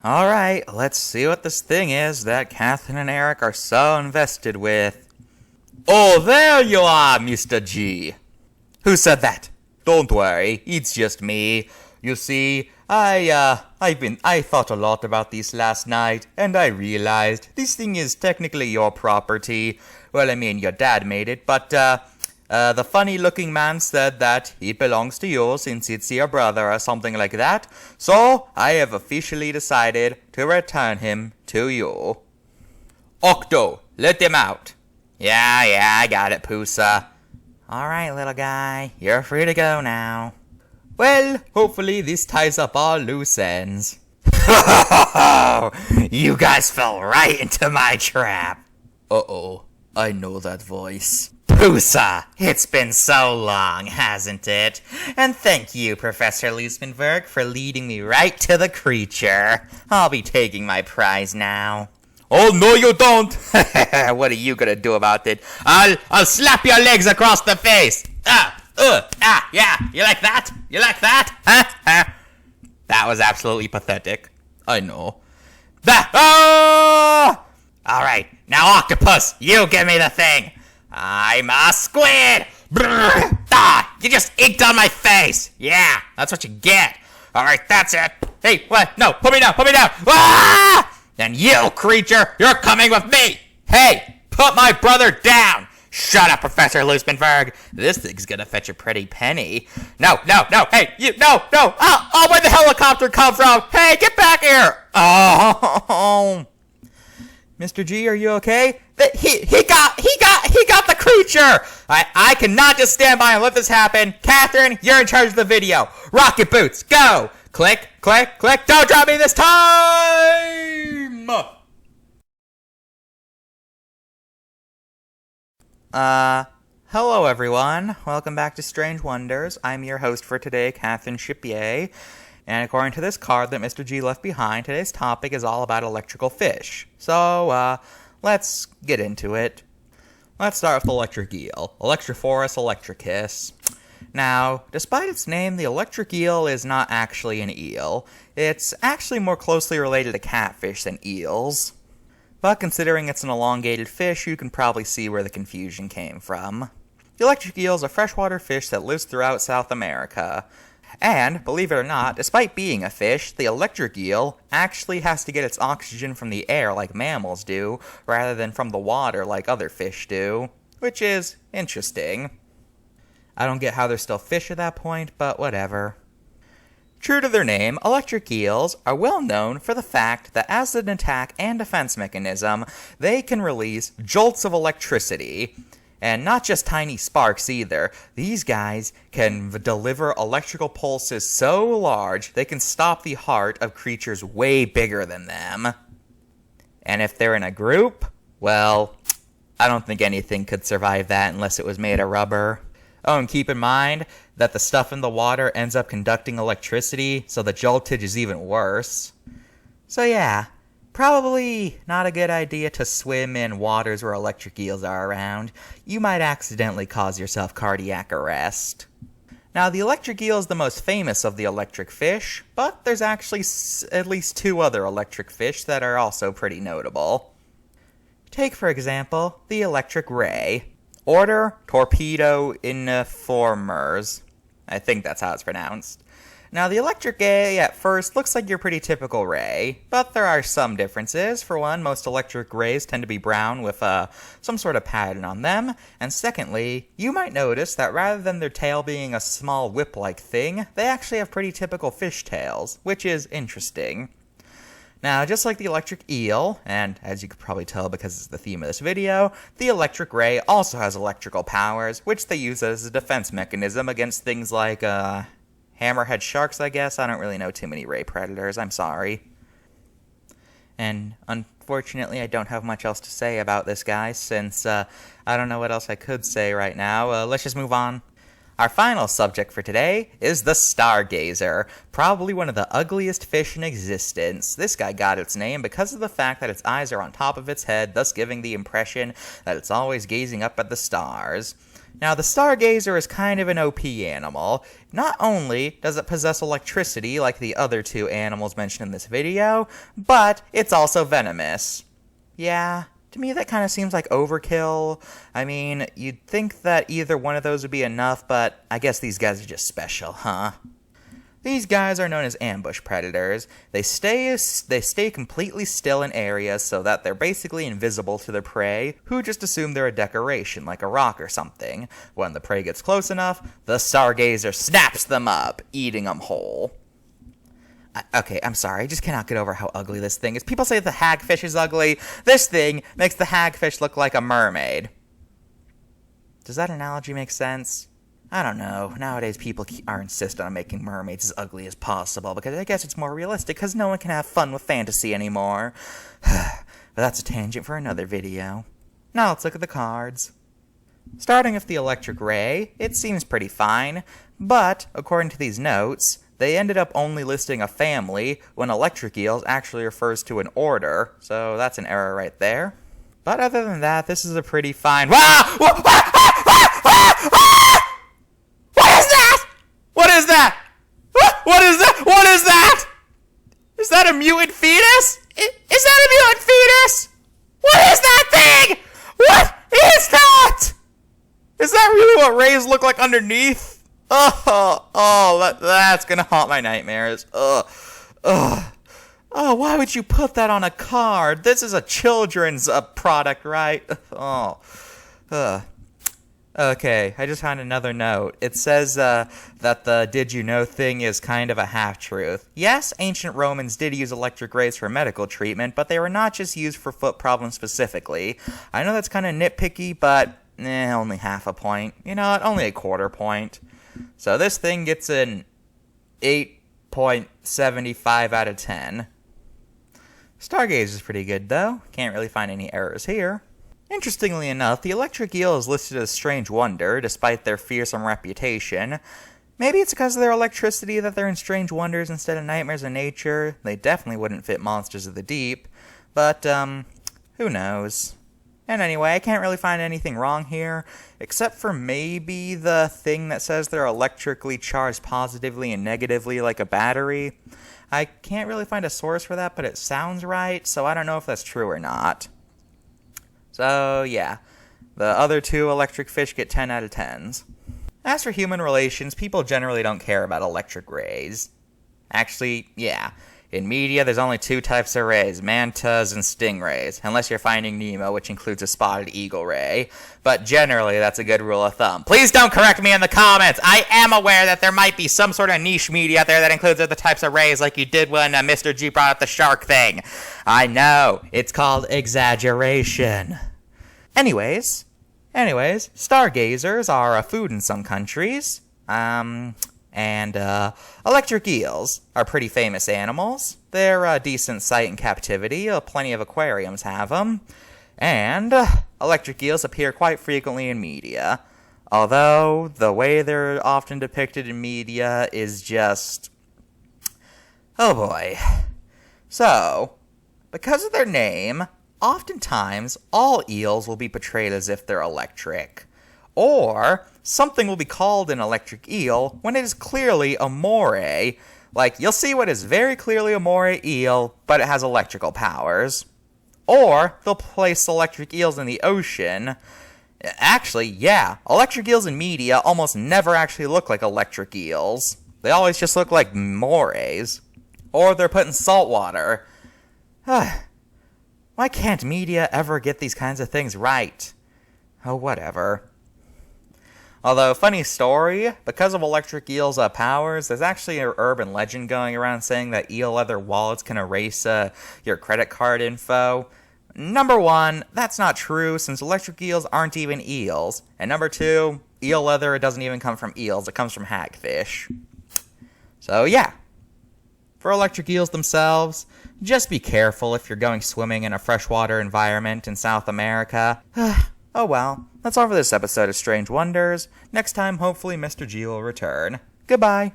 Alright, let's see what this thing is that Catherine and Eric are so invested with. Oh, there you are, Mr.G. Who said that? Don't worry, it's just me. You see, I thought a lot about this last night, and I realized this thing is technically your property. Well, I mean, your dad made it, but, the funny-looking man said that it belongs to you since it's your brother or something like that, so I have officially decided to return him to you. Octo, let him out. Yeah, I got it, Pusa. Alright, little guy, you're free to go now. Well, hopefully this ties up all loose ends. You guys fell right into my trap. Uh-oh, I know that voice. Pusa, it's been so long, hasn't it? And thank you, Professor Luesbenberg, for leading me right to the creature. I'll be taking my prize now. Oh, no you don't! What are you gonna do about it? I'll slap your legs across the face! Yeah, you like that? You like that? Huh? That was absolutely pathetic. I know. Alright, now Octopus, you give me the thing! I'm a squid! You just inked on my face! Yeah, that's what you get. Alright, that's it. Hey, what? No, put me down! Ah! And you, creature, you're coming with me! Hey, put my brother down! Shut up, Professor Luesbenberg. This thing's gonna fetch a pretty penny. No, hey, you, no! Oh, where'd the helicopter come from? Hey, get back here! Oh, Mr. G, are you okay? He got the creature! I cannot just stand by and let this happen. Catherine, you're in charge of the video. Rocket boots, go! Click, click, click. Don't drop me this time! Hello everyone. Welcome back to Strange Wonders. I'm your host for today, Catherine Chipier. And according to this card that Mr. G left behind, today's topic is all about electrical fish. So, let's get into it. Let's start with the electric eel. Electrophorus electricus. Now, despite its name, the electric eel is not actually an eel. It's actually more closely related to catfish than eels. But considering it's an elongated fish, you can probably see where the confusion came from. The electric eel is a freshwater fish that lives throughout South America. And, believe it or not, despite being a fish, the electric eel actually has to get its oxygen from the air like mammals do, rather than from the water like other fish do. Which is interesting. I don't get how they're still fish at that point, but whatever. True to their name, electric eels are well known for the fact that as an attack and defense mechanism, they can release jolts of electricity. And not just tiny sparks either. These guys can deliver electrical pulses so large they can stop the heart of creatures way bigger than them. And if they're in a group, well, I don't think anything could survive that unless it was made of rubber. Oh, and keep in mind that the stuff in the water ends up conducting electricity, so the joltage is even worse. So yeah, probably not a good idea to swim in waters where electric eels are around. You might accidentally cause yourself cardiac arrest. Now, the electric eel is the most famous of the electric fish, but there's actually at least two other electric fish that are also pretty notable. Take, for example, the electric ray. Order Torpedoiniformers. I think that's how it's pronounced. Now, the electric ray at first looks like your pretty typical ray, but there are some differences. For one, most electric rays tend to be brown with some sort of pattern on them, and secondly, you might notice that rather than their tail being a small whip-like thing, they actually have pretty typical fish tails, which is interesting. Now, just like the electric eel, and as you could probably tell because it's the theme of this video, the electric ray also has electrical powers, which they use as a defense mechanism against things like, hammerhead sharks, I guess. I don't really know too many ray predators, I'm sorry. And unfortunately, I don't have much else to say about this guy, since, I don't know what else I could say right now. Let's just move on. Our final subject for today is the stargazer, probably one of the ugliest fish in existence. This guy got its name because of the fact that its eyes are on top of its head, thus giving the impression that it's always gazing up at the stars. Now, the stargazer is kind of an OP animal. Not only does it possess electricity like the other two animals mentioned in this video, but it's also venomous. Yeah, to me that kind of seems like overkill. I mean, you'd think that either one of those would be enough, but I guess these guys are just special, huh? These guys are known as ambush predators. They stay completely still in areas so that they're basically invisible to their prey, who just assume they're a decoration, like a rock or something. When the prey gets close enough, the stargazer snaps them up, eating them whole. Okay, I'm sorry, I just cannot get over how ugly this thing is. People say the hagfish is ugly. This thing makes the hagfish look like a mermaid. Does that analogy make sense? I don't know. Nowadays, people are insistent on making mermaids as ugly as possible, because I guess it's more realistic, because no one can have fun with fantasy anymore. But that's a tangent for another video. Now let's look at the cards. Starting with the electric ray, it seems pretty fine, but according to these notes, they ended up only listing a family when electric eels actually refers to an order, so that's an error right there. But other than that, this is a pretty fine... What is that? What is that? What is that? Is that a mutant fetus? Is that a mutant fetus? What is that thing? What is that? Is that really what rays look like underneath? That's gonna haunt my nightmares. Oh, why would you put that on a card? This is a children's product, right? Okay, I just found another note. It says that the did you know thing is kind of a half-truth. Yes, ancient Romans did use electric rays for medical treatment, but they were not just used for foot problems specifically. I know that's kind of nitpicky, but only half a point. You know what? Only a quarter point. So this thing gets an 8.75 out of 10. Stargaze is pretty good, though. Can't really find any errors here. Interestingly enough, the electric eel is listed as strange wonder, despite their fearsome reputation. Maybe it's because of their electricity that they're in strange wonders instead of nightmares of nature. They definitely wouldn't fit monsters of the deep. But, who knows? And anyway, I can't really find anything wrong here, except for maybe the thing that says they're electrically charged positively and negatively like a battery. I can't really find a source for that, but it sounds right, so I don't know if that's true or not. So, yeah, the other two electric fish get 10 out of 10s. As for human relations, people generally don't care about electric rays. Actually, yeah, in media there's only two types of rays, mantas and stingrays, unless you're Finding Nemo, which includes a spotted eagle ray. But generally, that's a good rule of thumb. Please don't correct me in the comments! I am aware that there might be some sort of niche media out there that includes other types of rays, like you did when Mr.G brought up the shark thing. I know, it's called exaggeration. Anyways, stargazers are a food in some countries, and electric eels are pretty famous animals. They're a decent sight in captivity, plenty of aquariums have them, and electric eels appear quite frequently in media, although the way they're often depicted in media is just... oh boy. So, because of their name... oftentimes, all eels will be portrayed as if they're electric. Or, something will be called an electric eel when it is clearly a moray. Like, you'll see what is very clearly a moray eel, but it has electrical powers. Or, they'll place electric eels in the ocean. Actually, yeah, electric eels in media almost never actually look like electric eels. They always just look like morays. Or they're put in salt water. Why can't media ever get these kinds of things right? Oh, whatever. Although, funny story, because of electric eels' powers, there's actually an urban legend going around saying that eel leather wallets can erase your credit card info. Number one, that's not true, since electric eels aren't even eels. And number two, eel leather, it doesn't even come from eels, it comes from hagfish. So, yeah. For electric eels themselves, just be careful if you're going swimming in a freshwater environment in South America. Oh well, that's all for this episode of Strange Wonders. Next time, hopefully Mr. G will return. Goodbye.